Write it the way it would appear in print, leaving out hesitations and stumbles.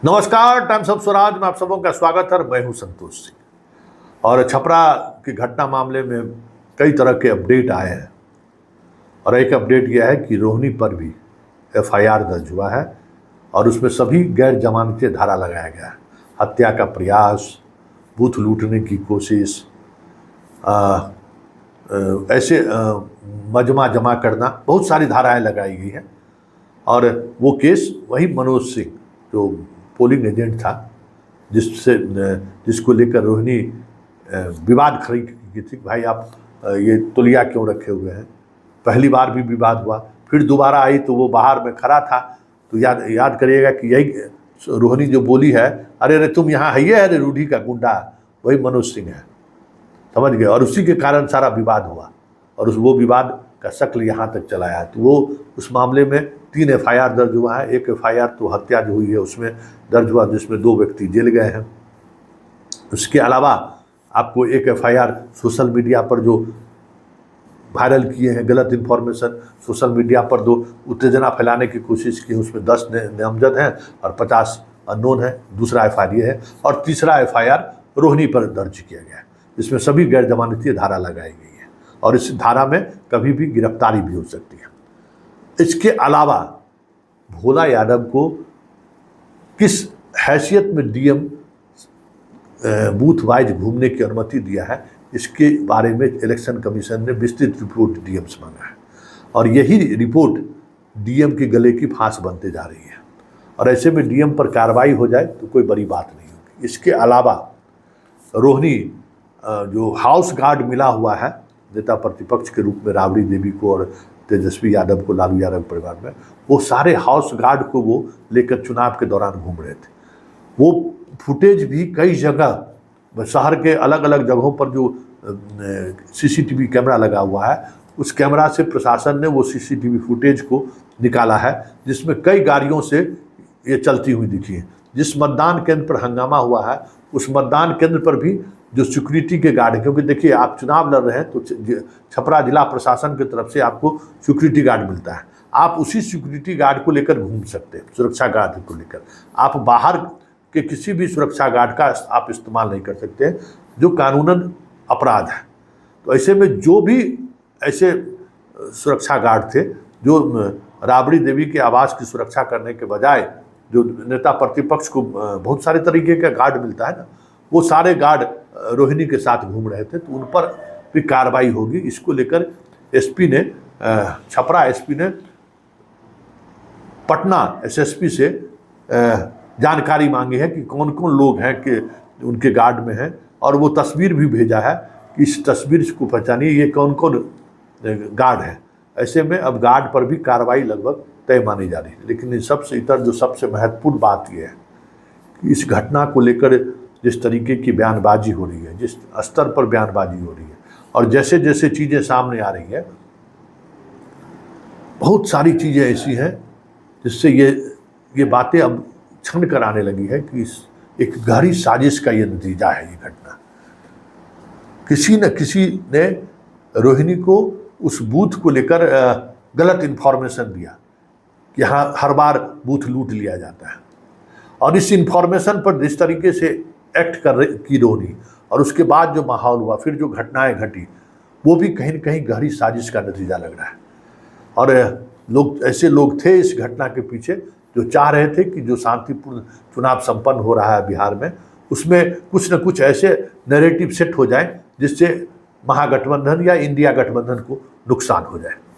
नमस्कार, times of Swaraj में आप सबों का स्वागत है। मैं हूं संतोष सिंह और छपरा की घटना मामले में कई तरह के अपडेट आए हैं और एक अपडेट यह है कि रोहिणी पर भी एफआईआर दर्ज हुआ है और उसमें सभी गैर जमानती धारा लगाया गया है। हत्या का प्रयास, बूथ लूटने की कोशिश, ऐसे मजमा जमा करना, बहुत सारी धाराएं लगाई गई हैं। और वो केस वही मनोज सिंह जो पोलिंग एजेंट था जिसको लेकर रोहिणी विवाद खड़ी की थी। भाई आप ये तौलिया क्यों रखे हुए हैं। पहली बार भी विवाद हुआ, फिर दोबारा आई तो वो बाहर में खड़ा था। तो याद करिएगा कि यही रोहिणी जो बोली है, अरे तुम यहाँ है, अरे रूढ़ी का गुंडा, वही मनोज सिंह है, समझ गए। और उसी के कारण सारा विवाद हुआ और वो विवाद का शक्ल यहाँ तक चला है। तो वो उस मामले में 3 एफआईआर दर्ज हुआ है। एक एफआईआर तो हत्या जो हुई है उसमें दर्ज हुआ, जिसमें 2 व्यक्ति जेल गए हैं। उसके अलावा आपको एक एफआईआर सोशल मीडिया पर जो वायरल किए हैं गलत इन्फॉर्मेशन, सोशल मीडिया पर जो उत्तेजना फैलाने की कोशिश की, उसमें 10 नामजद हैं और 50 अननोन है। दूसरा एफआईआर ये है और तीसरा एफआईआर रोहिणी पर दर्ज किया गया है, जिसमें सभी गैर जमानती धारा लगाई गई है और इस धारा में कभी भी गिरफ्तारी भी हो सकती है। इसके अलावा भोला यादव को किस हैसियत में डीएम बूथ वाइज घूमने की अनुमति दिया है, इसके बारे में इलेक्शन कमीशन ने विस्तृत रिपोर्ट डीएम से मांगा है और यही रिपोर्ट डीएम के गले की फांस बनते जा रही है। और ऐसे में डीएम पर कार्रवाई हो जाए तो कोई बड़ी बात नहीं होगी। इसके अलावा रोहिणी जो हाउस गार्ड मिला हुआ है नेता प्रतिपक्ष के रूप में राबड़ी देवी को और तेजस्वी यादव को, लालू यादव परिवार में, वो सारे हाउस गार्ड को वो लेकर चुनाव के दौरान घूम रहे थे। वो फुटेज भी कई जगह शहर के अलग अलग जगहों पर जो सीसीटीवी कैमरा लगा हुआ है, उस कैमरा से प्रशासन ने वो सीसीटीवी फुटेज को निकाला है, जिसमें कई गाड़ियों से ये चलती हुई दिखी है। जिस मतदान केंद्र पर हंगामा हुआ है उस मतदान केंद्र पर भी जो सिक्योरिटी के गार्ड है, क्योंकि देखिए आप चुनाव लड़ रहे हैं तो छपरा जिला प्रशासन की तरफ से आपको सिक्योरिटी गार्ड मिलता है। आप उसी सिक्योरिटी गार्ड को लेकर घूम सकते हैं, सुरक्षा गार्ड को लेकर। आप बाहर के किसी भी सुरक्षा गार्ड का आप इस्तेमाल नहीं कर सकते हैं, जो कानूनन अपराध है। तो ऐसे में जो भी ऐसे सुरक्षा गार्ड थे जो राबड़ी देवी के आवास की सुरक्षा करने के बजाय जो नेता प्रतिपक्ष को बहुत सारे तरीके का गार्ड मिलता है ना, वो सारे गार्ड रोहिणी के साथ घूम रहे थे, तो उन पर भी कार्रवाई होगी। इसको लेकर एसपी ने, छपरा एसपी ने पटना एसएसपी से जानकारी मांगी है कि कौन कौन लोग हैं कि उनके गार्ड में हैं, और वो तस्वीर भी भेजा है कि इस तस्वीर को पहचानिए, ये कौन कौन गार्ड है। ऐसे में अब गार्ड पर भी कार्रवाई लगभग तय मानी जा रही है। लेकिन इन सबसे इतर जो सबसे महत्वपूर्ण बात यह है कि इस घटना को लेकर जिस तरीके की बयानबाजी हो रही है, जिस स्तर पर बयानबाजी हो रही है और जैसे जैसे चीज़ें सामने आ रही है, बहुत सारी चीज़ें ऐसी हैं जिससे ये बातें अब छन कर आने लगी है कि एक गहरी साजिश का ये नतीजा है। ये घटना किसी न किसी ने रोहिणी को उस बूथ को लेकर गलत इन्फॉर्मेशन दिया कि यहाँ हर बार बूथ लूट लिया जाता है, और इस इन्फॉर्मेशन पर जिस तरीके से एक्ट की रोहिणी, और उसके बाद जो माहौल हुआ, फिर जो घटनाएं घटी, वो भी कहीं न कहीं गहरी साजिश का नतीजा लग रहा है। और ऐसे लोग थे इस घटना के पीछे जो चाह रहे थे कि जो शांतिपूर्ण चुनाव संपन्न हो रहा है बिहार में, उसमें कुछ न कुछ ऐसे नैरेटिव सेट हो जाए जिससे महागठबंधन या इंडिया गठबंधन को नुकसान हो जाए।